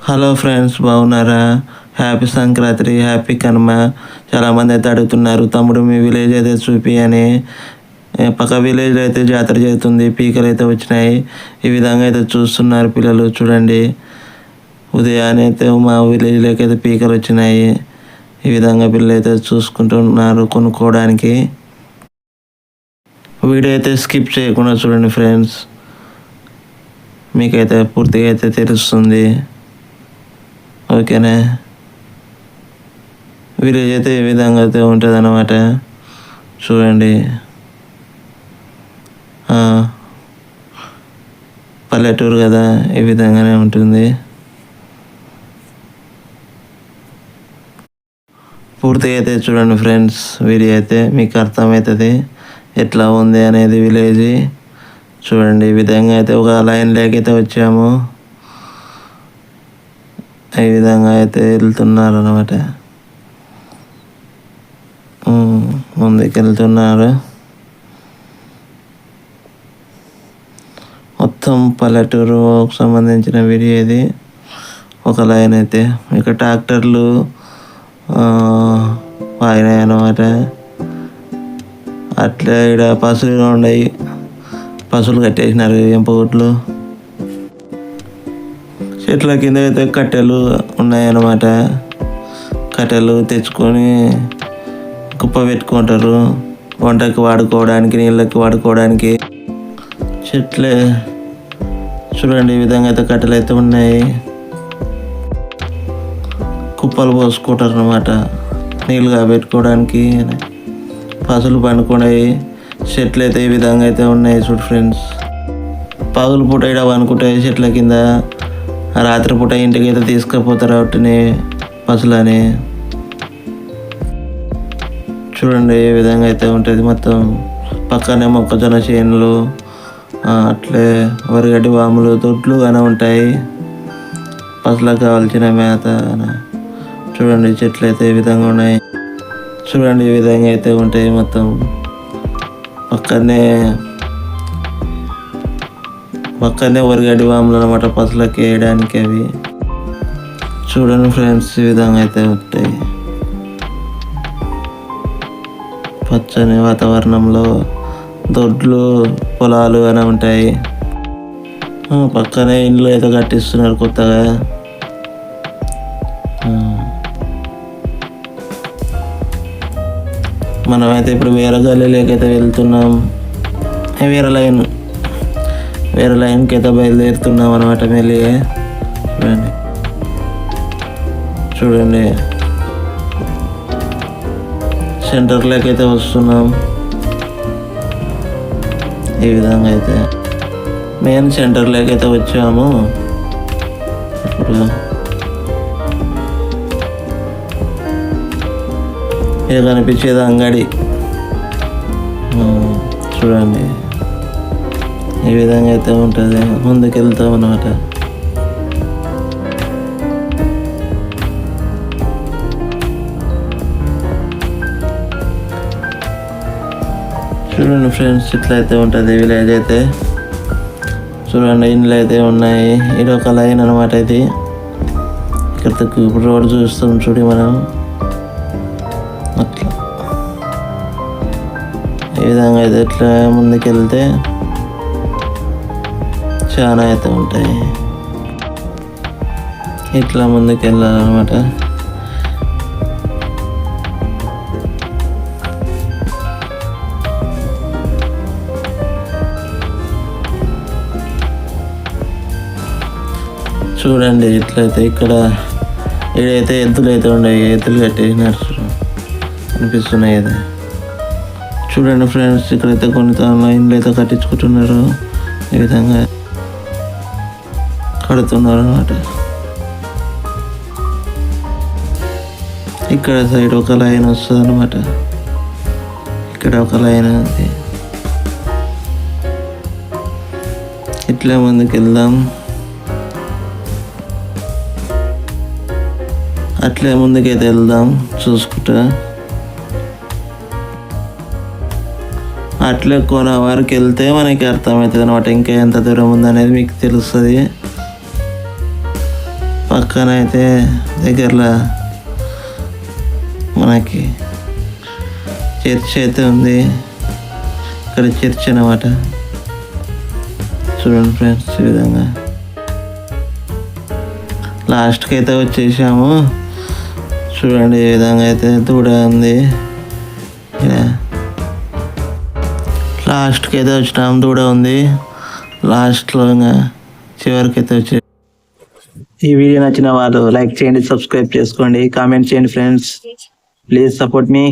Hello friends, బాగున్నారా? Happy Sankranti, happy Kanuma. చాలామంది అయితే అడుగుతున్నారు, తమ్ముడు మీ విలేజ్ అయితే చూపి అని. పక్క విలేజ్ అయితే జాతర జరుగుతుంది, పీకలు అయితే వచ్చినాయి. ఈ విధంగా అయితే చూస్తున్నారు పిల్లలు, చూడండి. ఉదయాన్నే అయితే మా విలేజ్లోకి అయితే పీకలు వచ్చినాయి. ఈ విధంగా పిల్లలు అయితే చూసుకుంటున్నారు కొనుక్కోవడానికి. వీడియో అయితే స్కిప్ చేయకుండా చూడండి ఫ్రెండ్స్, మీకైతే పూర్తిగా అయితే తెలుస్తుంది. ఓకేనా? విలేజ్ అయితే ఈ విధంగా అయితే ఉంటుంది అన్నమాట. చూడండి, పల్లెటూరు కదా, ఈ విధంగానే ఉంటుంది. పూర్తిగా అయితే చూడండి ఫ్రెండ్స్, వీడియో అయితే మీకు అర్థమవుతుంది ఎట్లా ఉంది అనేది విలేజ్. చూడండి, ఈ విధంగా అయితే ఒక లైన్ లేకైతే వచ్చాము. ఈ విధంగా అయితే వెళ్తున్నారు అన్నమాట, ముందుకు వెళ్తున్నారు. మొత్తం పల్లెటూరు సంబంధించిన వీడియో ఇది. ఒక లైన్ అయితే ఇక్కడ ట్రాక్టర్లు వాయినాయి అన్నమాట. అట్లా ఇక్కడ పశువులు ఉన్నాయి, పశువులు కట్టేసినారు ఎంపగొట్లు. చెట్ల కింద అయితే కట్టెలు ఉన్నాయన్నమాట. కట్టెలు తెచ్చుకొని కుప్ప పెట్టుకుంటారు, వంటకి వాడుకోవడానికి, నీళ్ళకి వాడుకోవడానికి. చెట్లే చూడండి, ఈ విధంగా అయితే కట్టెలు అయితే ఉన్నాయి. కుప్పలు పోసుకుంటారు అన్నమాట నీళ్ళుగా పెట్టుకోవడానికి. పశువులు పండుకున్నాయి. చెట్లు అయితే ఈ విధంగా అయితే ఉన్నాయి. చూడు ఫ్రెండ్స్, పగులు పూట ఇక్కడ పండుకుంటాయి చెట్ల కింద, రాత్రిపూట ఇంటికి అయితే తీసుకుపోతారు వాటిని, పశువులని. చూడండి, ఏ విధంగా అయితే ఉంటుంది. మొత్తం పక్కనే మొక్కజొన్న చేనులు, అట్లే వరిగడ్డి వాములు, దొడ్లు అని ఉంటాయి. పశువులకు కావాల్సిన మేత. చూడండి, చెట్లు అయితే ఈ విధంగా ఉన్నాయి. చూడండి, ఈ విధంగా అయితే ఉంటాయి. మొత్తం పక్కనే వరిగడ్డి వాములు అనమాట, పశువులకి వేయడానికి అవి. చూడండి ఫ్రెండ్స్, ఈ విధంగా అయితే ఉంటాయి. పచ్చని వాతావరణంలో దొడ్లు, పొలాలు అని ఉంటాయి. పక్కనే ఇండ్లు అయితే కట్టిస్తున్నారు కొత్తగా. మనమైతే ఇప్పుడు వేరే గల్లీలోకి అయితే వెళ్తున్నాం. వేరే లైన్కి అయితే బయలుదేరుతున్నాం అనమాట మళ్ళీ. చూడండి, సెంటర్లోకి అయితే వస్తున్నాం. ఈ విధంగా అయితే మెయిన్ సెంటర్లోకి అయితే వచ్చాము. ఇప్పుడు ఇది కనిపించేది అంగడి. చూడండి, ఈ విధంగా అయితే ఉంటుంది. ముందుకు వెళ్తాం అన్నమాట. చూడండి ఫ్రెండ్స్, ఇట్లా అయితే ఉంటుంది విలేజ్ అయితే. చూడండి, ఇండ్లు అయితే ఉన్నాయి. ఇది ఒక లైన్ అనమాట. ఇది ఇక్కడ ఇప్పుడు రోడ్ చూస్తాం చూడి మనం. అట్లా ఈ విధంగా అయితే ఇట్లా ముందుకు వెళ్తే చాలా అయితే ఉంటాయి. ఇట్లా ముందుకు వెళ్ళాలన్నమాట. చూడండి, ఇట్లయితే ఇక్కడ ఏడైతే ఎద్దులు అయితే ఉన్నాయి, ఎద్దులు కట్టేసినారు అనిపిస్తున్నాయి కదా. చూడండి ఫ్రెండ్స్, ఇక్కడైతే కొన్ని లైన్లు అయితే కట్టించుకుంటున్నారు. ఈ విధంగా కడుతున్నారు అన్నమాట. ఇక్కడ సైడ్ ఒక లైన్ వస్తుంది అన్నమాట. ఇక్కడ ఒక లైన్ ఉంది. ఇట్లా ముందుకు వెళ్దాం. అట్లే ముందుకైతే వెళ్దాం చూసుకుంటా. అట్లే కొన వరకు వెళ్తే మనకి అర్థమవుతుంది అనమాట, ఇంకా ఎంత దూరం ఉందనేది మీకు తెలుస్తుంది. పక్కన అయితే దగ్గరలో మనకి చర్చ్ అయితే ఉంది. ఇక్కడ చర్చ్ అనమాట. చూడండి ఫ్రెండ్స్, ఈ విధంగా లాస్ట్కి అయితే వచ్చేసాము. చూడండి ఈ విధంగా అయితే దూడ ఉంది. లాస్ట్కి అయితే వచ్చినాము, దూడ ఉంది లాస్ట్లో. ఇంకా చివరికి అయితే వచ్చే. ఈ వీడియో నచ్చిన వాళ్ళు లైక్ చేయండి, సబ్స్క్రైబ్ చేసుకోండి, కామెంట్ చేయండి ఫ్రెండ్స్. Please support me.